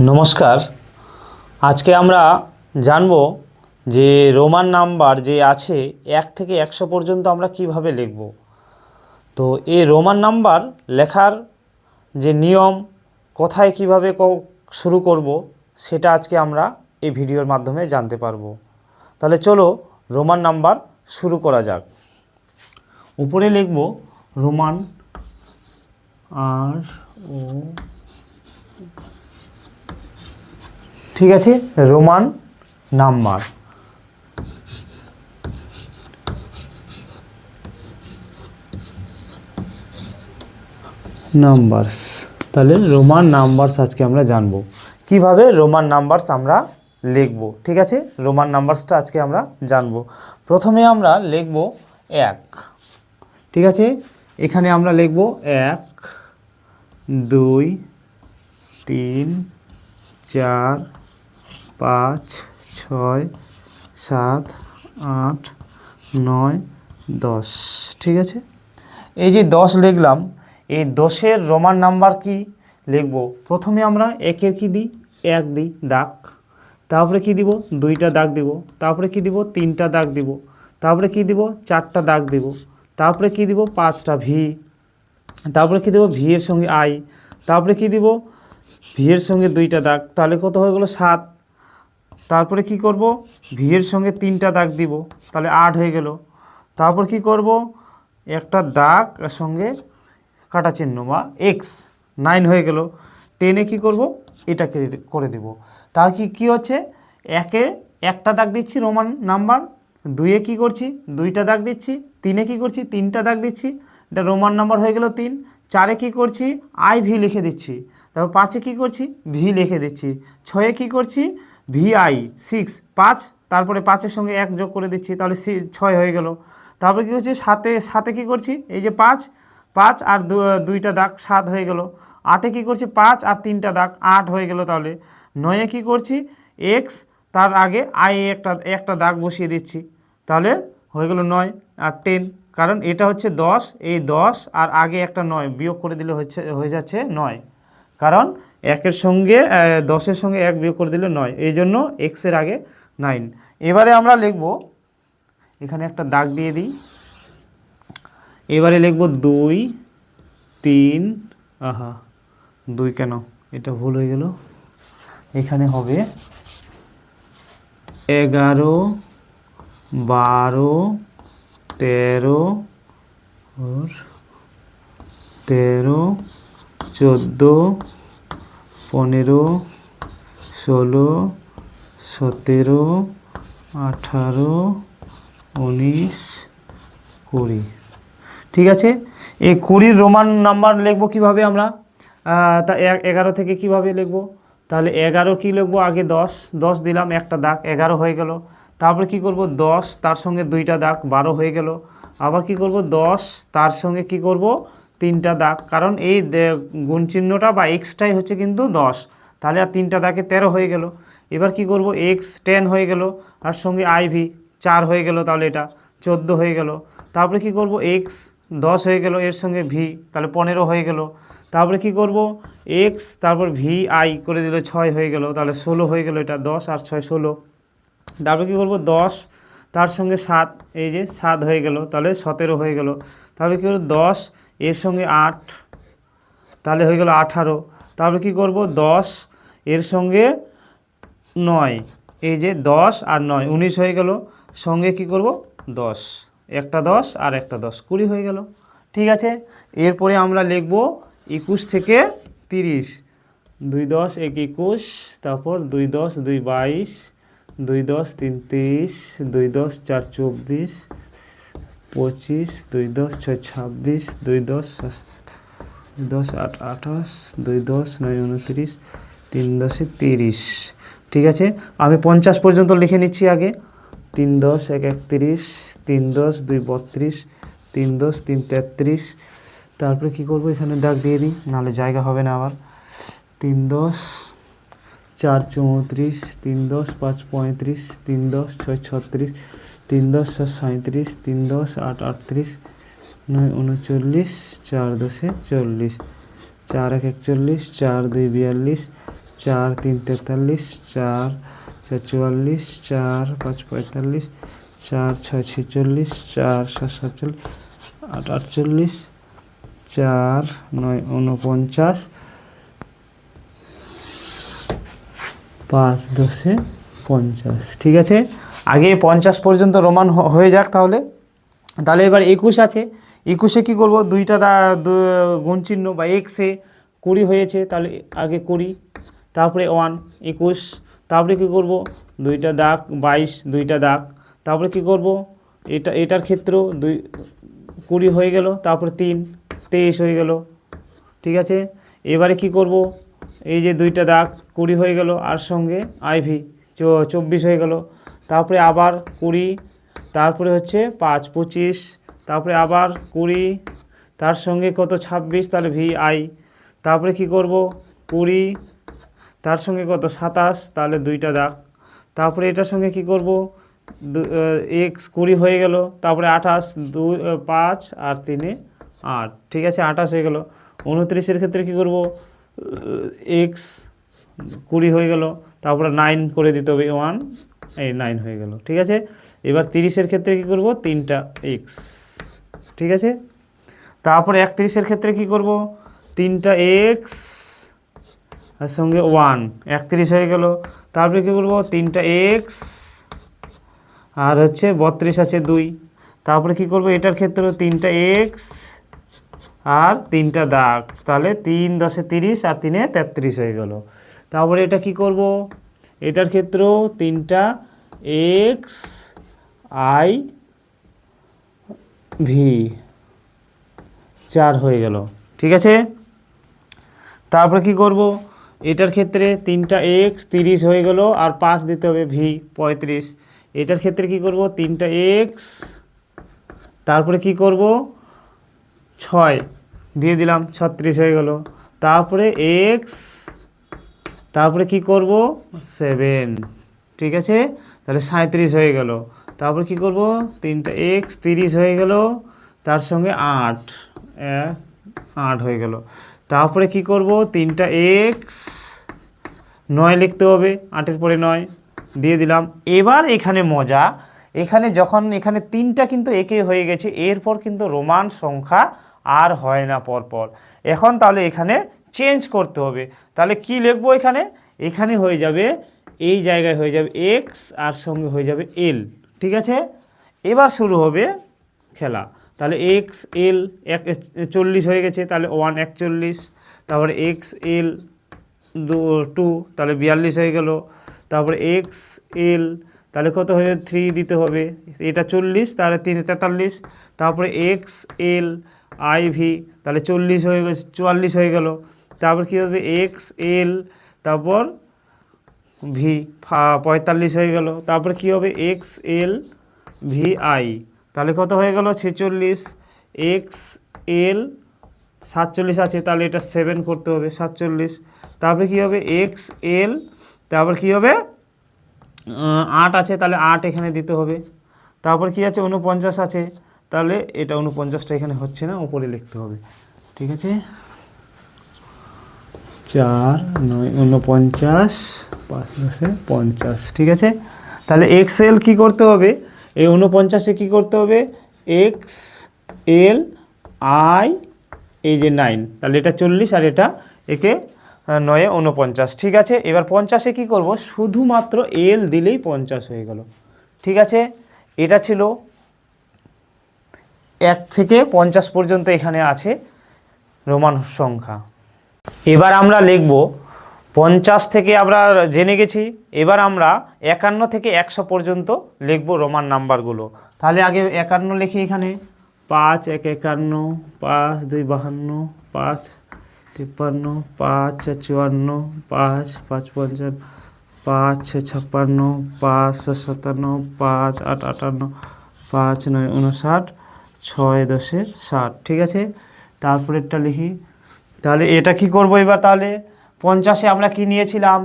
নমস্কার। আজকে আমরা জানব যে রোমান নাম্বার যে আছে 1 থেকে 100 পর্যন্ত আমরা কিভাবে লিখব। তো এই রোমান নাম্বার লেখার যে নিয়ম, কোথায় কিভাবে শুরু করব, সেটা আজকে আমরা এই ভিডিওর মাধ্যমে জানতে পারবো। তাহলে চলো রোমান নাম্বার শুরু করা যাক। উপরে লিখব রোমান আর ও, ঠিক আছে, রোমান নাম্বার। নাম্বারস, তাহলে রোমান নাম্বারস আজকে আমরা জানবো কিভাবে রোমান নাম্বারস আমরা লিখব। ঠিক আছে, রোমান নাম্বারসটা আজকে আমরা জানবো। প্রথমে আমরা লিখব 1। ঠিক আছে, এখানে আমরা লিখব 1 2 3 4 5 6 7 8 9 10। ঠিক আছে, এই যে 10 লিখলাম, এই 10-এর রোমান নাম্বার কি লিখব। প্রথমে আমরা 1-এর কি দিই, 1 দিই দাগ, তারপরে কি দিব, 2টা দাগ দিব, তারপরে কি দিব, 3টা দাগ দিব, তারপরে কি দিব, 4টা দাগ দিব, তারপরে কি দিব, 5টা ভি, তারপরে কি দেব, ভি এর সঙ্গে আই, তারপরে কি দিব, ভি এর সঙ্গে 2টা দাগ, তাহলে কত হয়ে গেল 7। তারপরে কি করব, ভি এর সঙ্গে 3টা দাগ দিব, তাহলে 8 হয়ে গেল। তারপর কি করব, একটা দাগ এর সঙ্গে কাটা চিহ্ন বা এক্স, 9 হয়ে গেল। 10-এ কী করব, এটাকে করে দিব। তার কি হচ্ছে, 1-এ একটা দাগ দিচ্ছি রোমান নাম্বার, 2-এ কী করছি, 2টা দাগ দিচ্ছি, 3-এ কী করছি, 3টা দাগ দিচ্ছি, এটা রোমান নাম্বার হয়ে গেল 3। 4-এ কী করছি, আই ভি লিখে দিচ্ছি, তারপর 5-এ কী করছি, ভি লিখে দিচ্ছি, 6-এ কী করছি, ভি আই 6 5, তারপরে 5-এর সঙ্গে 1 যোগ করে দিচ্ছি, তাহলে 6 হয়ে গেল। তারপরে কী হচ্ছে, 7-এ কী করছি, এই যে 5 5 আর 2টা দাগ 7 হয়ে গেল। 8-এ কী করছি, 5 আর 3টা দাগ 8 হয়ে গেল। তাহলে 9-এ কী করছি, এক্স, তার আগে আই একটা দাগ বসিয়ে দিচ্ছি, তাহলে হয়ে গেল 9। আর 10, কারণ এটা হচ্ছে 10, এই 10 আর আগে একটা 9 বিয়োগ করে দিলে হয়ে যাচ্ছে 9, কারণ 1-এর সঙ্গে 10-এর সঙ্গে 1 বিয়োগ করে দিলে 9, এই জন্য এক্সের আগে 9। এবারে আমরা লিখব, এখানে একটা দাগ দিয়ে দিই, এবারে লিখব 2 3, আহা 2 কেন, এটা ভুল হয়ে গেল, এখানে হবে 11 12 13 14 15 16 17 18 19 20। ঠিক আছে, এই 20-র রোমান নাম্বার লিখব কিভাবে আমরা, তা 11 থেকে কিভাবে লিখব, তাহলে 11 কি লিখব, আগে 10 দিলাম, একটা দাগ, 11 হয়ে গেল। তারপরে কি করব, 10 তার সঙ্গে 2টা দাগ, 12 হয়ে গেল। আবার কি করব, 10 তার সঙ্গে কি করব, 3টা দাগ, কারণ এই গুণ চিহ্নটা বা এক্সটাই হচ্ছে কিন্তু 10, তাহলে আর 3টা দাগে 13 হয়ে গেল। এবার কি করব, এক্স 10 হয়ে গেল, আর সঙ্গে আইভি 4 হয়ে গেল, তাহলে এটা 14 হয়ে গেল। তারপরে কি করব, এক্স 10 হয়ে গেল, এর সঙ্গে ভি, তাহলে 15 হয়ে গেল। তারপরে কি করব, এক্স তারপর ভি আই করে দিলে 6 হয়ে গেল, তাহলে 16 হয়ে গেল, এটা 10 আর 6 16। তারপরে কি করব, 10 তার সঙ্গে 7, এই যে 7 হয়ে গেল, তাহলে 17 হয়ে গেল। তারপরে কী করব, 10 এর সঙ্গে 8, তাহলে হয়ে গেল 18। তারপরে কি করব, 10 এর সঙ্গে 9, এই যে 10 আর 9 19 হয়ে গেল। সঙ্গে কি করব, 10, একটা 10 আর একটা 10, 20 হয়ে গেল। ঠিক আছে, এরপরে আমরা লিখব 21 থেকে 30, 2 10 1 21, তারপর 2 10 2 22, 2 10 3 30, 2 10 4 24, 25, 2 10 6 26, 2 10 10 8 28, 2 10 9 29, 3 10 30। ঠিক আছে, আমি 50 পর্যন্ত লিখে নিচ্ছি আগে। 3 10 1 31, 3 10 2 32, 3 10 3 33। তারপরে কি করব, এখানে দাগ দিয়ে দিই, নাহলে জায়গা হবে না আবার। 3 10 4 34, 3 10 5 35, 3 10 6 36, 3 10 7 37, 3 10 8 38, 9 39, 4 10 40, 4 1 41, 4 2 42, 4 3 43, 4 4 44, 4 5 45, 4 6 46, 4 7 47, 8 48, 4 9 49, 5 10 50। ঠিক আছে, আগে 50 পর্যন্ত রোমান হয়ে যাক। তাহলে এবার 21 আছে। 21-এ কী করবো, দুইটা গুণ চিহ্ন বা এক্সে 20 হয়েছে, তাহলে আগে 20, তারপরে 1 21, তারপরে কী করব, দুইটা দাগ 22, দুইটা দাগ, তারপরে কী করব, এটার ক্ষেত্রেও 20 হয়ে গেল, তারপরে 3 23 হয়ে গেল। ঠিক আছে, এবারে কি করব, এই যে দুইটা দাগ 20 হয়ে গেল, আর সঙ্গে আইভি 24 হয়ে গেল, তারপরে আবার 20, তারপরে হচ্ছে 5 25, তারপরে আবার 20, তার সঙ্গে কত 26, তাহলে ভি আই, তারপরে কি করব 20, তার সঙ্গে কত 27, তাহলে দুইটা দাগ, তারপরে এটার সঙ্গে কি করব, এক্স 20 হয়ে গেল, তারপরে 28 5 আর 3 8। ঠিক আছে, 28 হয়ে গেল। 29-এর ক্ষেত্রে কি করব, এক্স 20 হয়ে গেল, তারপরে 9 করে দিতে হবে 1, এই 9 হয়ে গেল। ঠিক আছে, এবার 30-এর ক্ষেত্রে কি করব, 3টা এক্স। ঠিক আছে, তারপরে 31-এর ক্ষেত্রে কি করব, 3টা এক্স আর সঙ্গে 1, 31 হয়ে গেল, তারপরে কী করব, 3টা এক্স আর হচ্ছে 32 আছে 2, তারপরে কি করব, এটার ক্ষেত্রে 3টা এক্স আর 3টা দাগ, তাহলে 3 10 30 আর 3 33 হয়ে গেল। তারপরে এটা কি করব, এটার ক্ষেত্রেও 3টা এক্স আই ভি 4 হয়ে গেল। ঠিক আছে, তারপরে কি করব, এটার ক্ষেত্রে 3টা এক্স 30 হয়ে গেল, আর 5 দিতে হবে ভি 35। এটার ক্ষেত্রে কি করব, 3টা এক্স, তারপরে কি করব 6 দিয়ে দিলাম, 36 হয়ে গেল, তারপরে এক্স, তারপরে কি করব 7। ঠিক আছে, তাহলে 37 হয়ে গেল, তারপরে কি করব, 3টা এক্স 30 হয়ে গেল, তার সঙ্গে 8 8 হয়ে গেল, তারপরে কি করব, 3টা এক্স 9 লিখতে হবে, 8-এর পরে 9 দিয়ে দিলাম। এবার এখানে মজা, এখানে যখন এখানে 3টা কিন্তু একে হয়ে গেছে, এরপর কিন্তু রোমান সংখ্যা আর হয় না পরপর। এখন তাহলে এখানে চেঞ্জ করতে হবে, তাহলে কি লিখবো, এখানে হয়ে যাবে, এই জায়গায় হয়ে যাবে এক্স আর সঙ্গে হয়ে যাবে এল। ঠিক আছে, এবার শুরু হবে খেলা। তাহলে এক্স এল 40 হয়ে গেছে, তাহলে 1 41, তারপরে এক্স এল 2 তাহলে 42 হয়ে গেল, তারপরে এক্স এল তাহলে কত হয়ে 3 দিতে হবে, এটা 40, তাহলে 3 43, তারপরে এক্স এল আই ভি তাহলে 40 হয়ে গেছে, 44 হয়ে গেল, তারপর কী হবে এক্স এল, তারপর ভি 45 হয়ে গেল, তারপরে কী হবে এক্স এল ভি আই, তাহলে কত হয়ে গেল 46, এক্স এল 47 আছে, তাহলে এটা 7 করতে হবে 47, তারপরে কী হবে এক্স এল, তারপর কী হবে 8 আছে, তাহলে 8 এখানে দিতে হবে, তারপর কি আছে 49 আছে, তাহলে এটা 49টা এখানে হচ্ছে না, উপরে লিখতে হবে। ঠিক আছে, 4 9 49 5 10 50। ঠিক আছে, তাহলে এক্স এল কী করতে হবে, এই 49-এ কী করতে হবে, এক্স এল আই, এই যে 9, তাহলে এটা 40 আর এটা একে 9 49। ঠিক আছে, এবার 50-এ কী করব, শুধুমাত্র এল দিলেই 50 হয়ে গেল। ঠিক আছে, এটা ছিল 1 থেকে 50 পর্যন্ত এখানে আছে রোমান সংখ্যা। এবার আমরা লিখব 50 থেকে আমরা জেনে গেছি, এবার আমরা 51 থেকে 100 পর্যন্ত লিখব রোমান নাম্বারগুলো। তাহলে আগে 51 লিখি, এখানে 5 1 51, 5 2 52, 5 53, 5 4 54, 5 5 55, 5 6 56, 5 7 57, 5 8 58, 5 9 59, 6 10 60। ঠিক আছে, তারপরেরটা লিখি, তাহলে এটা কি করব, এবার তাহলে 50-এ আমরা কি নিয়েছিলাম,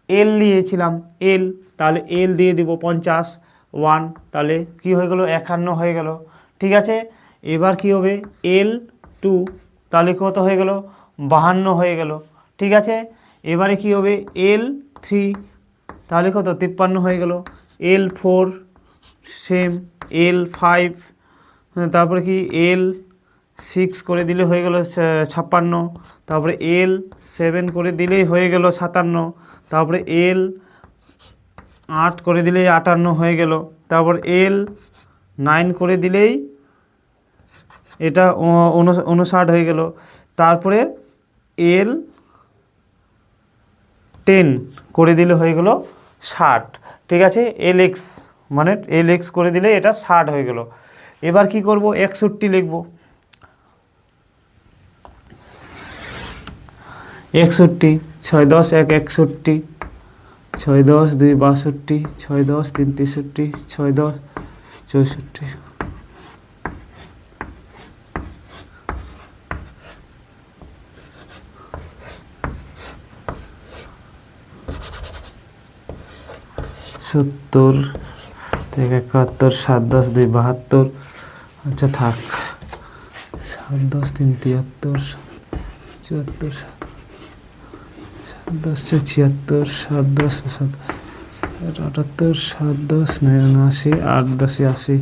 এল নিয়েছিলাম, এল, তাহলে এল দিয়ে দিব 50 1, তাহলে কি হয়ে গেল 51 হয়ে গেল। ঠিক আছে, এবার কি হবে এল 2, তাহলে কত হয়ে গেল 52 হয়ে গেল। ঠিক আছে, এবারে কি হবে L3, তাহলে কত 53 হয়ে গেল। L4 সেম, L5, তারপরে কি L6 করে দিলে হয়ে গেল 56, তারপরে L7 করে দিলেই হয়ে গেল 57, তারপরে L8 করে দিলেই 58 হয়ে গেল, তারপর L9 করে দিলেই এটা 59 হয়ে গেল, তারপরে L10 করে দিলে হয়ে গেল 60। ঠিক আছে, LX মানে LX করে দিলে এটা 60 হয়ে গেল। এবার কি করব 61 লিখব। 61, 6 10 1 61, 6 10 2 62, 6 10 3 63, 6 10 64। 70 থেকে 71, 7 10 2 72, আচ্ছা থাক, 7 10 3 73, 74, 7 10 76, 7 10 78, 7 10 89, 8 10 80,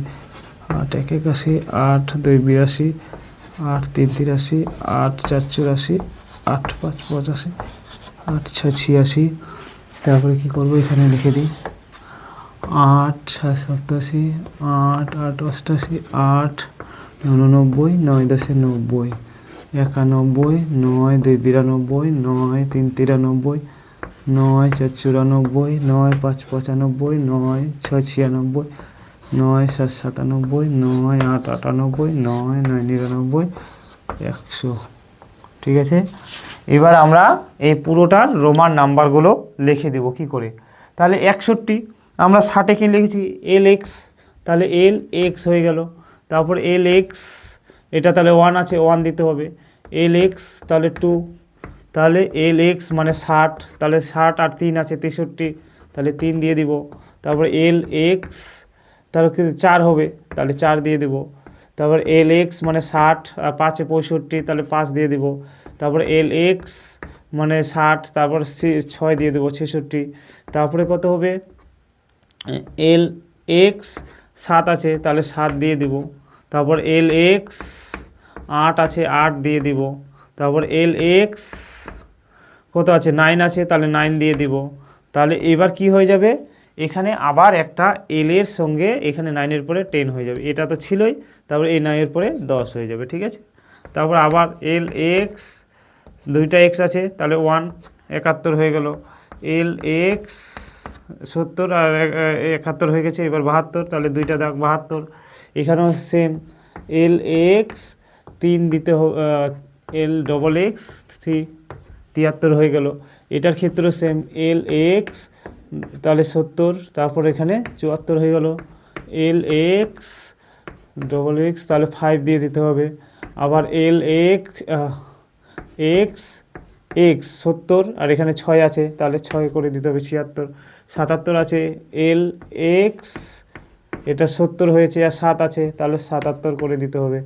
8 1 81, 8 2 82, 8 3 83, 8 4 84, 8 5 85, 8 6 86। তারপরে কি করবো এখানে লিখে দিই 8 7 87, 8 8 88, 8 99, 9 10 90, 91, 9 2 92, 9 3 93, 9 4 94, 9 5 95, 9 6 96, 9 7 97, 9 8 98, 9 9 99, 100। ঠিক আছে, এবার আমরা এই পুরোটার রোমান নাম্বারগুলো লিখে দেব কি করে। তাহলে 61 আমরা 60-এ কি লিখেছি LX, তাহলে LX হয়ে গেল, তারপর LX এটা তাহলে 1 আছে 1 দিতে হবে, LX তাহলে 2, তাহলে LX মানে 60, তাহলে 60 আর 3 আছে 63, তাহলে 3 দিয়ে দিব, তারপর LX তাহলে 4 হবে, তাহলে 4 দিয়ে দিব, তারপর LX মানে 60 আর 5-এ 65, তাহলে 5 দিয়ে দিব, তারপর LX মানে 60, তারপর 6 দিয়ে দেবো 66, তারপরে কত হবে LX 7 আছে তাহলে 7 দিয়ে দিব, তারপর LX 8 আছে 8 দিয়ে দিব, তারপর LX কত আছে 9 আছে তাহলে 9 দিয়ে দিব। তাহলে এবার কি হয়ে যাবে এখানে আবার একটা L এর সঙ্গে এখানে 9 এর পরে 10 হয়ে যাবে, এটা তো ছিলই, তারপর এই 9 এর পরে 10 হয়ে যাবে। ঠিক আছে, তারপর আবার LX দুইটা X আছে তাহলে 1 71 হয়ে গেল, LX 70 আর 71 হয়ে গেছে, এবার 72, তাহলে দুইটা দাগ 72, এখানেও সেম LX 3 দিতে LXX 3 73 হয়ে গেল, এটার ক্ষেত্রেও সেম LX তাহলে 70, তারপর এখানে 74 হয়ে গেল, LX তাহলে 5 দিয়ে দিতে হবে, আবার LX X 70 আর এখানে 6 আছে তাহলে 6 করে দিতে হবে 76, 77 আছে LX এটা 70 হয়েছে আর 7 আছে তাহলে 77 করে দিতে হবে,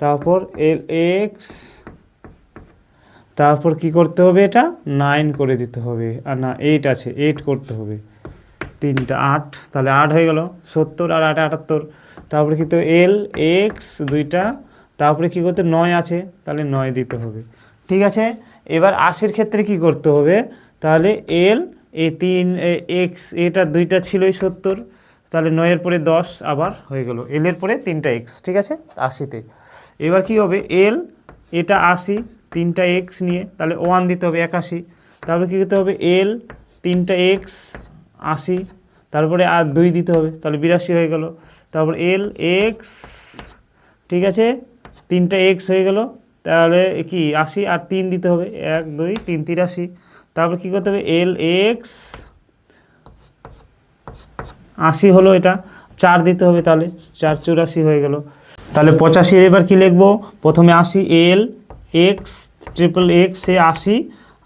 তারপর LX তারপর কি করতে হবে এটা 9 করে দিতে হবে, আর না 8 আছে 8 করতে হবে, 3টা 8 তাহলে 8 হয়ে গেল, 70 আর 8 78, তারপরে কি তো LX দুইটা, তারপরে কি করতে 9 আছে তাহলে 9 দিতে হবে। ঠিক আছে, এবার 80-র ক্ষেত্রে কি করতে হবে, তাহলে এই 3 X এটা দুইটা ছিলই 70, তাহলে 9 এর পরে 10 আবার হয়ে গেল, L এর পরে 3টা X। ঠিক আছে 80-তে এবার কি হবে L এটা 80 3টা X নিয়ে তাহলে 1 দিতে হবে 81, তারপরে কী করতে হবে L 3টা X 80, তারপরে আর 2 দিতে হবে তাহলে 82 হয়ে গেল, তারপর LX ঠিক আছে 3টা X হয়ে গেল, তাহলে কি 80 আর 3 দিতে হবে 1 2 3 83, তারপর কী করতে হবে LX 80 হলো, এটা 4 দিতে হবে তাহলে 4 84 হয়ে গেল, তাহলে 85 এবার কি লিখবো প্রথমে 80 LX ট্রিপল X সে 80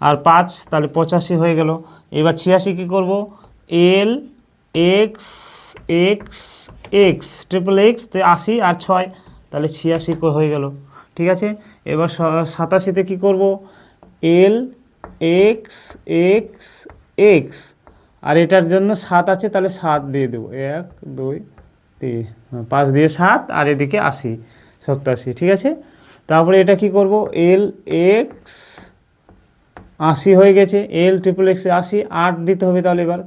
আর 5 তাহলে 85 হয়ে গেল, এবার 86 কী করব LX ট্রিপল X তে 80 আর 6 তাহলে 86 হয়ে গেল। ঠিক আছে, এবার 87-তে কী করব এক্স এক্স এক্স, আর এটার জন্য 7 আছে, তাহলে 7 দিয়ে দেবো, 1 2 3 5 দিয়ে 7, আর এদিকে 80 87, ঠিক আছে। তারপরে এটা কি করব, এল এক্স 80 হয়ে গেছে, এল ট্রিপল এক্সে 80, 8 দিতে হবে, তাহলে এবার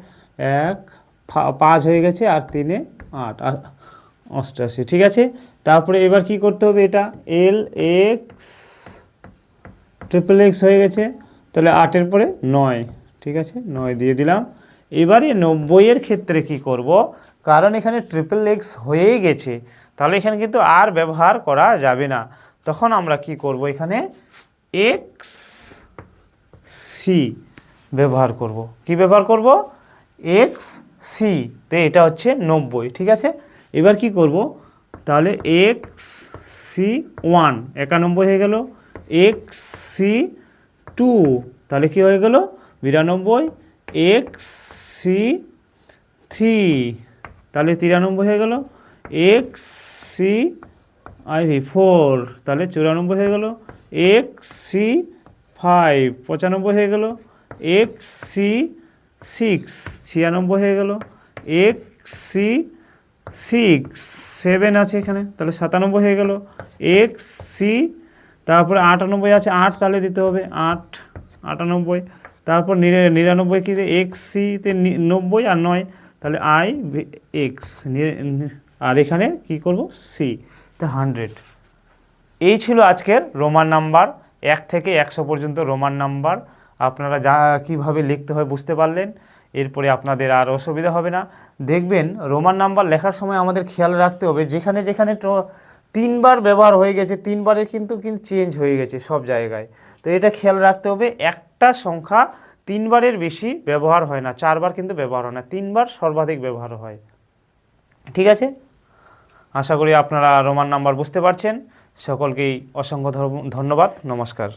1 5 হয়ে গেছে, আর 3 8 88, ঠিক আছে। তারপরে এবার কি করতে হবে, এটা এল এক্স ট্রিপল এক্স হয়ে গেছে, তাহলে 8-এর পরে 9, ঠিক আছে, 9 দিয়ে দিলাম। এবারে 90-এর ক্ষেত্রে কি করব, কারণ এখানে ট্রিপল এক্স হয়েই গেছে, তাহলে এখানে কিন্তু আর ব্যবহার করা যাবে না। তখন আমরা কি করব, এখানে এক্স সি ব্যবহার করব। কি ব্যবহার করব, এক্স সি, তে এটা হচ্ছে 90, ঠিক আছে। এবার কি করব, তাহলে এক্স সি 1 91 হয়ে গেল, এক্স সি 2 তাহলে কি হয়ে গেল 92, এক্স সি 3 তাহলে 93 হয়ে গেল, এক্স সি আইভি 4 তাহলে 94 হয়ে গেল, এক্স সি 5 95 হয়ে গেল, এক্স সি 6 96 হয়ে গেল, এক্স সি 6 7 আছে এখানে, তাহলে 97 হয়ে গেল, এক্স সি তারপরে 98 আছে, 8 তাহলে দিতে হবে, 8 98, তারপর 99 কি, এক্স সিতে 90 আর 9, তাহলে আই এক্স, আর এখানে কি করব, সি, তো 100। এই ছিল আজকের রোমান নাম্বার, 1 থেকে 100 পর্যন্ত রোমান নাম্বার। আপনারা যা কীভাবে লিখতে হয় বুঝতে পারলেন, এরপরে আপনাদের আর অসুবিধা হবে না। দেখবেন রোমান নাম্বার লেখার সময় আমাদের খেয়াল রাখতে হবে, যেখানে যেখানে 3বার ব্যবহার হয়ে গেছে, 3বারে কিন্তু চেঞ্জ হয়ে গেছে সব জায়গায়, তো এটা খেয়াল রাখতে হবে। একটা সংখ্যা 3বারের বেশি ব্যবহার হয় না, 4বার কিন্তু ব্যবহার হয় না, 3বার সর্বাধিক ব্যবহার হয়, ঠিক আছে। আশা করি আপনারা রোমান নাম্বার বুঝতে পারছেন। সকলকেই অসংখ্য ধন্যবাদ, নমস্কার।